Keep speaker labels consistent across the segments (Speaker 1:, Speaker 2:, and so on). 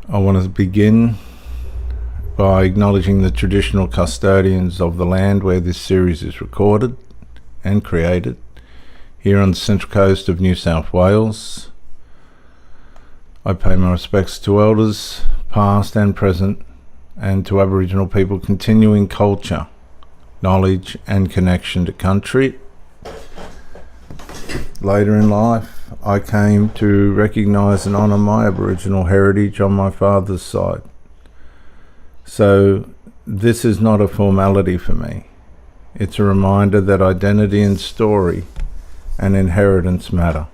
Speaker 1: I want to begin by acknowledging the traditional custodians of the land where this series is recorded and created, here on the central coast of New South Wales. I pay my respects to elders, past and present, and to Aboriginal people continuing culture, knowledge and connection to country. Later in life, I came to recognise and honour my Aboriginal heritage on my father's side. So this is not a formality for me. It's a reminder that identity and story and inheritance matter.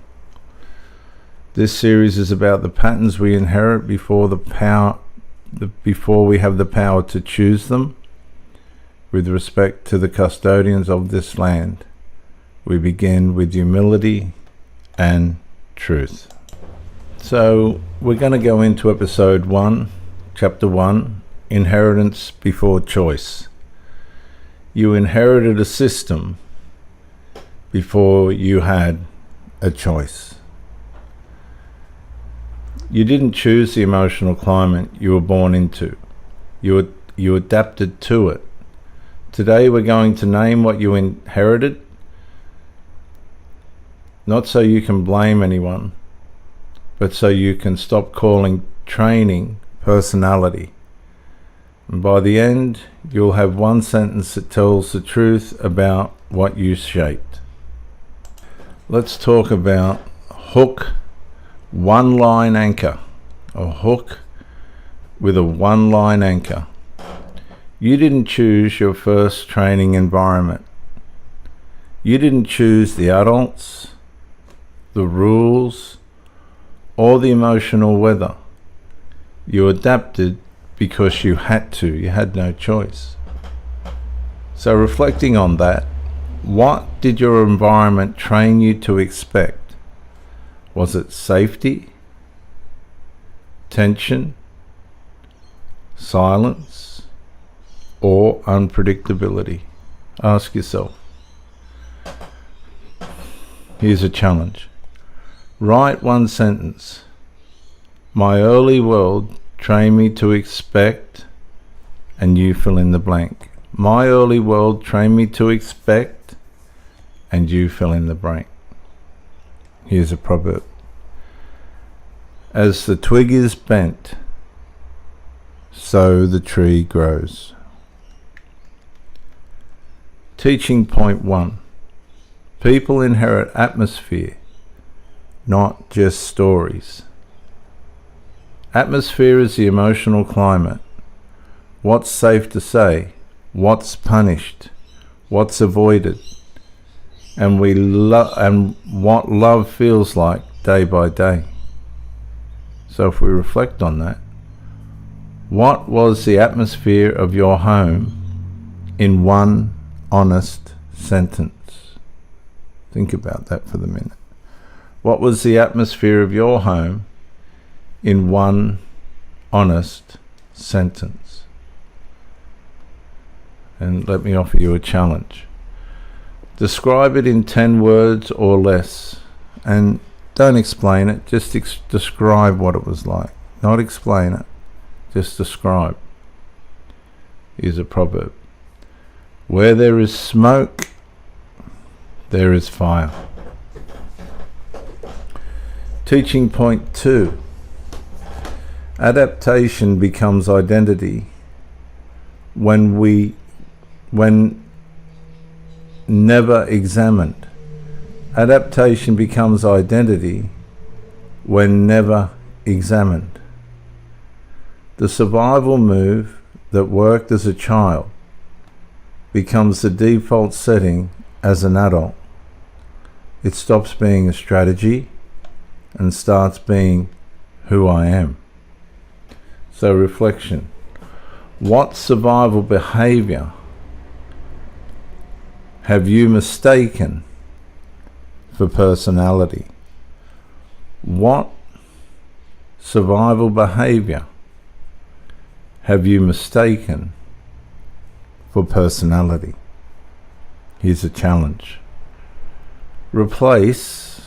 Speaker 1: This series is about the patterns we inherit before we have the power to choose them. With respect to the custodians of this land, we begin with humility and truth. So we're going to go into episode 1, chapter 1, Inheritance Before Choice. You inherited a system before you had a choice. You didn't choose the emotional climate you were born into. You adapted to it. Today we're going to name what you inherited, not so you can blame anyone, but so you can stop calling training personality. And by the end, you'll have one sentence that tells the truth about what you shaped. Let's talk about hook, one-line anchor. A hook with a one-line anchor. You didn't choose your first training environment. You didn't choose the adults, the rules, or the emotional weather. You adapted because you had to. You had no choice. So reflecting on that, what did your environment train you to expect? Was it safety, tension, silence, or unpredictability? Ask yourself. Here's a challenge. Write one sentence. My early world trained me to expect, and you fill in the blank. My early world trained me to expect, and you fill in the blank. Here's a proverb. As the twig is bent, so the tree grows. Teaching point 1. People inherit atmosphere, not just stories. Atmosphere is the emotional climate. What's safe to say, what's punished, what's avoided, and what love feels like day by day. So if we reflect on that, what was the atmosphere of your home in one honest sentence? Think about that for the minute. What was the atmosphere of your home in one honest sentence? And let me offer you a challenge. Describe it in 10 words or less. And don't explain it, just describe what it was like. Not explain it, just describe. Here's a proverb. Where there is smoke, there is fire. Teaching point 2. Adaptation becomes identity when never examined. Adaptation becomes identity when never examined. The survival move that worked as a child becomes the default setting as an adult. It stops being a strategy and starts being who I am. So reflection. What survival behavior have you mistaken for personality? What survival behavior have you mistaken for personality? Here's a challenge. Replace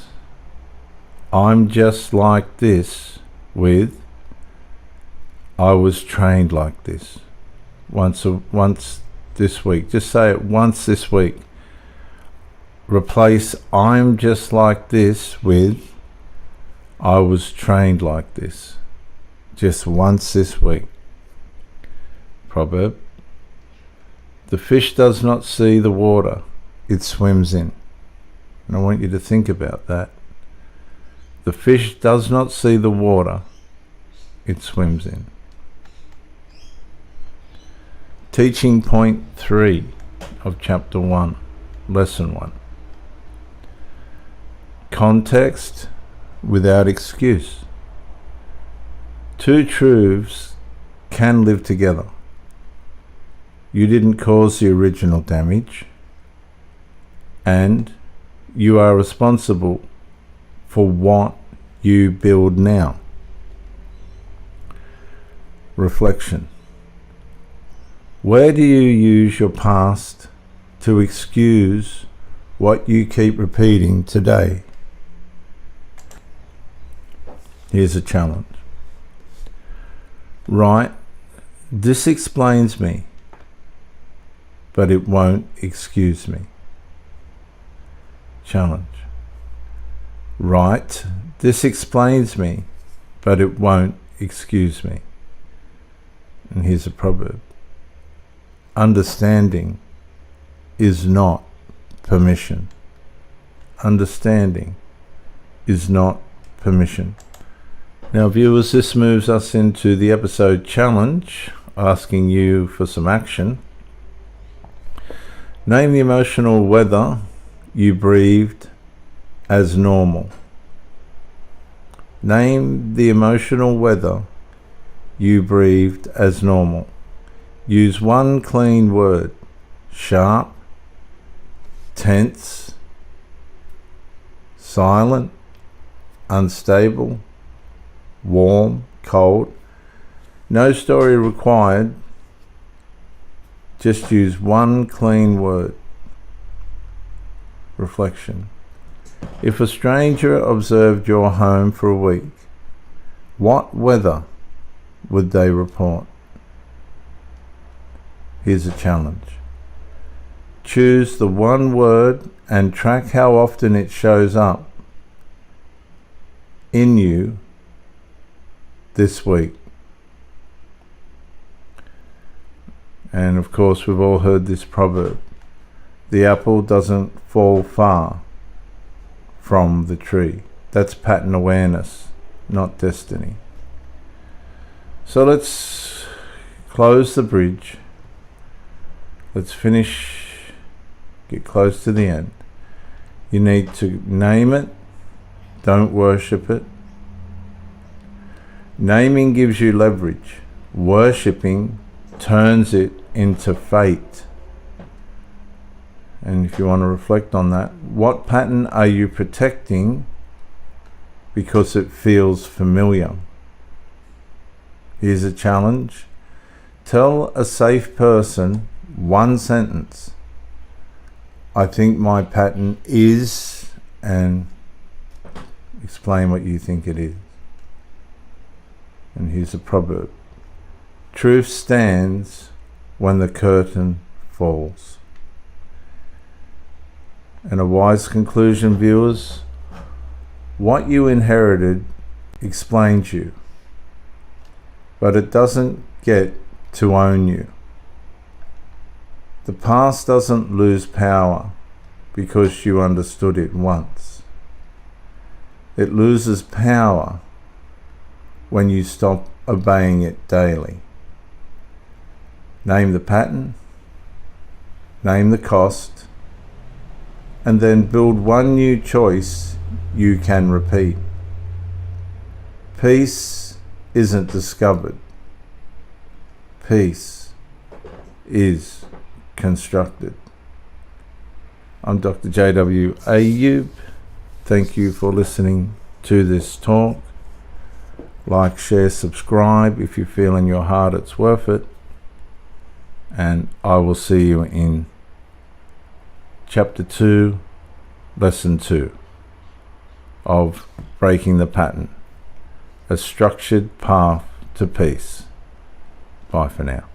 Speaker 1: I'm just like this with I was trained like this. Once this week. Just say it once this week. Replace I'm just like this with I was trained like this. Just once this week. Proverb. The fish does not see the water it swims in. And I want you to think about that. The fish does not see the water it swims in. Teaching point 3 of chapter 1, lesson 1. Context without excuse. Two truths can live together. You didn't cause the original damage, and you are responsible for what you build now. Reflection. Where do you use your past to excuse what you keep repeating today? Here's a challenge. Write, this explains me, but it won't excuse me. Challenge. Write, this explains me, but it won't excuse me. And here's a proverb. Understanding is not permission. Understanding is not permission. Now, viewers, this moves us into the episode challenge, asking you for some action. Name the emotional weather you breathed as normal. Name the emotional weather you breathed as normal. Use one clean word. Sharp, tense, silent, unstable, warm, cold. No story required. Just use one clean word. Reflection. If a stranger observed your home for a week, what weather would they report? Here's a challenge. Choose the one word and track how often it shows up in you this week. And of course, we've all heard this proverb. The apple doesn't fall far from the tree. That's pattern awareness, not destiny. So let's close the bridge. Let's finish, get close to the end. You need to name it, don't worship it. Naming gives you leverage. Worshipping turns it into fate. And if you want to reflect on that, what pattern are you protecting because it feels familiar? Here's a challenge. Tell a safe person one sentence. I think my pattern is, and explain what you think it is. And here's a proverb. Truth stands when the curtain falls. And a wise conclusion, viewers. What you inherited explains you, but it doesn't get to own you. The past doesn't lose power because you understood it once. It loses power when you stop obeying it daily. Name the pattern, name the cost, and then build one new choice you can repeat. Peace isn't discovered. Peace is constructed. I'm Dr. J.W. Ayub. Thank you for listening to this talk. Like, share, subscribe if you feel in your heart it's worth it. And I will see you in Chapter 2, Lesson 2 of Breaking the Pattern, a structured path to peace. Bye for now.